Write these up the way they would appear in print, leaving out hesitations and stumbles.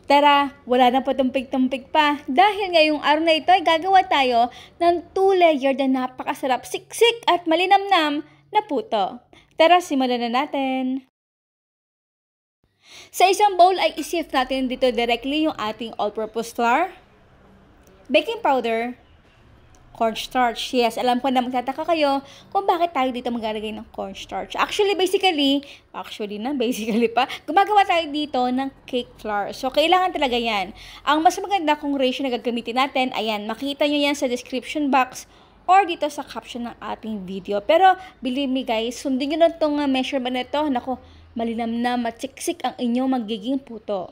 Tara, wala na patumpik-tumpik pa. Dahil ngayong araw na ito ay gagawa tayo ng 2-layer na napakasarap, siksik at malinamnam na puto. Tara, simulan na natin. Sa isang bowl ay isift natin dito directly yung ating all-purpose flour, baking powder, cornstarch. Yes, alam ko na magtataka kayo kung bakit tayo dito maglalagay ng cornstarch. Basically pa, gumagawa tayo dito ng cake flour. So, kailangan talaga yan. Ang mas maganda kung ratio na gagamitin natin, ayan, makita nyo yan sa description box or dito sa caption ng ating video. Pero, believe me guys, sundin nyo na itong measurement na ito. Naku, malinamnam, matsiksik ang inyong magiging puto.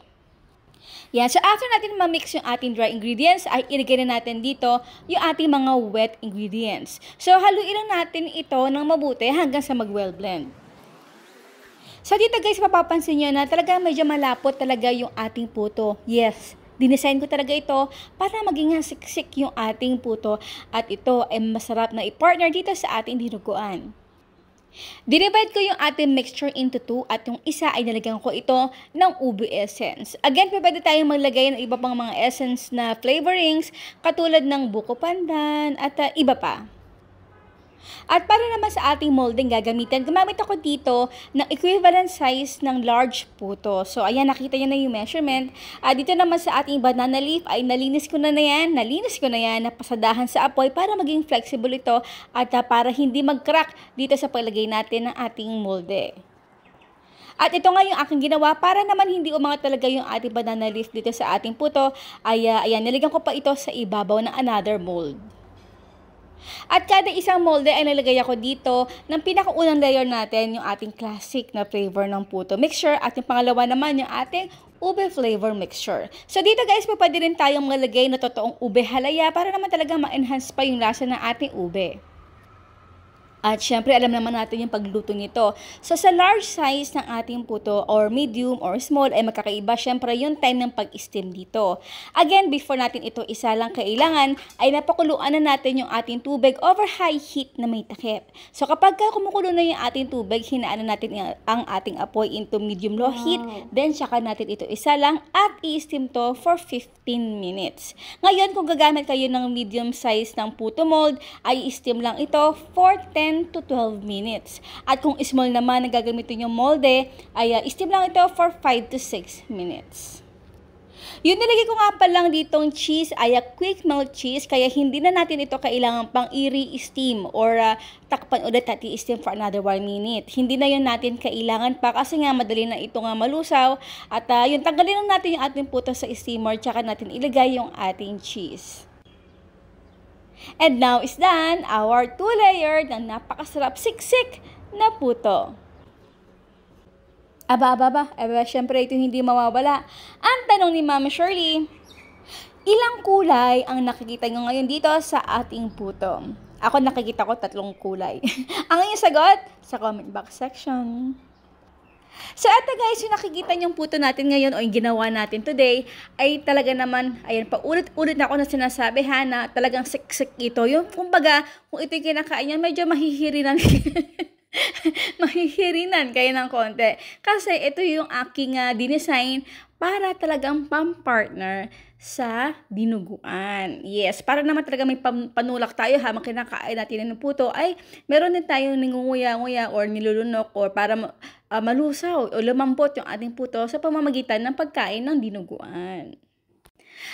Yan. So, after natin ma-mix yung ating dry ingredients, ay ilagay na natin dito yung ating mga wet ingredients. So, haluin lang natin ito ng mabuti hanggang sa mag-well blend. So, dito guys, mapapansin nyo na talaga medyo malapot talaga yung ating puto. Yes, dinesign ko talaga ito para maging siksik yung ating puto. At ito ay masarap na i-partner dito sa ating dinuguan. Dinivide ko yung ating mixture into 2 at yung isa ay nalagyan ko ito ng ube essence. Again, pwede tayong maglagay ng iba pang mga essence na flavorings katulad ng buko pandan at iba pa. At para naman sa ating molding gagamitin, gumamit ako dito ng equivalent size ng large puto. So, ayan, nakita nyo na yung measurement. Dito naman sa ating banana leaf ay nalinis ko na yan, napasadahan sa apoy para maging flexible ito at para hindi mag-crack dito sa paglagay natin ng ating molde. At ito nga yung aking ginawa para naman hindi umangat talaga yung ating banana leaf dito sa ating puto. Ayan, nilagyan ko pa ito sa ibabaw ng another mold. At kada isang molde ay nalagay ako dito ng pinakaunang layer natin, yung ating classic na flavor ng puto mixture. At yung pangalawa naman yung ating ube flavor mixture. So dito guys, pwede rin tayong malagay na totoong ube halaya para naman talaga ma-enhance pa yung lasa ng ating ube. At syempre, alam naman natin yung pagluto nito. So, sa large size ng ating puto or medium or small ay magkakaiba. Syempre, yung time ng pag-steam dito. Again, before natin ito isa lang kailangan, ay napakuluan na natin yung ating tubig over high heat na may takip. So, kapag kumukulo na yung ating tubig, hinaan na natin ang ating apoy into medium-low heat. Then, saka natin ito isa lang at i-steam to for 15 minutes. Ngayon, kung gagamit kayo ng medium size ng puto mold, ay i-steam lang ito for 10 to 12 minutes. At kung small naman na gagamitin yung molde, ay steam lang ito for 5 to 6 minutes. Yung nilagay ko nga pa lang ditong cheese ay quick melt cheese, kaya hindi na natin ito kailangan pang i-re-steam or takpan ulit at i-steam for another 1 minute. Hindi na yun natin kailangan pa kasi nga madali na ito nga malusaw. At yun, tanggalin lang natin yung ating puto sa steamer, tsaka natin ilagay yung ating cheese. And now is done our 2-layer na napakasarap siksik na puto. Syempre ito hindi mawawala. Ang tanong ni Mama Shirley, ilang kulay ang nakikita nyo ngayon dito sa ating puto? Ako nakikita ko 3 kulay. Ang inyong sagot sa comment box section. So, ito guys, yung nakikita niyong puto natin ngayon o yung ginawa natin today ay talaga naman, ayan, paulit-ulit na ako na sinasabi na talagang siksik ito. Yung, kumbaga, kung ito yung kinakain niya, medyo mahihirinan. Mahihirinan kayo ng konti. Kasi ito yung aking dinesign para talagang pampartner sa dinuguan. Yes, para naman talaga may panulak tayo habang kinakain natin ng puto ay meron din tayong ningunguya-nguya or nilulunok or para malusaw o lumambot yung ating puto sa pamamagitan ng pagkain ng dinuguan.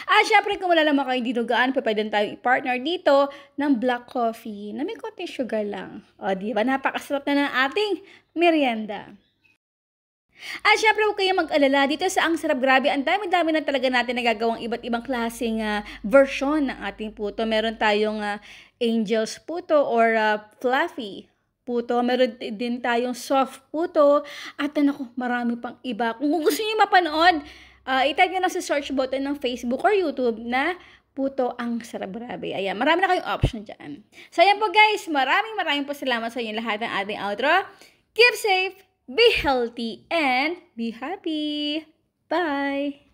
At syempre kung wala naman kayong dinuguan, pwede tayong i-partner dito ng black coffee na may konting sugar lang. O diba, napakasarap na ng ating merienda. At syempre huwag kayong mag-alala dito sa Ang Sarap Grabe. Ang dami-dami na talaga natin nagagawang iba't ibang klaseng version ng ating puto. Meron tayong angel's puto or fluffy puto. Meron din tayong soft puto. At naku, marami pang iba. Kung gusto niyo mapanood, i-type nyo lang sa search button ng Facebook or YouTube na puto Ang Sarap Grabe. Ayan, marami na kayong option dyan. So ayan po guys, maraming po salamat sa inyo lahat ng ating outro. Keep safe, be healthy, and be happy. Bye!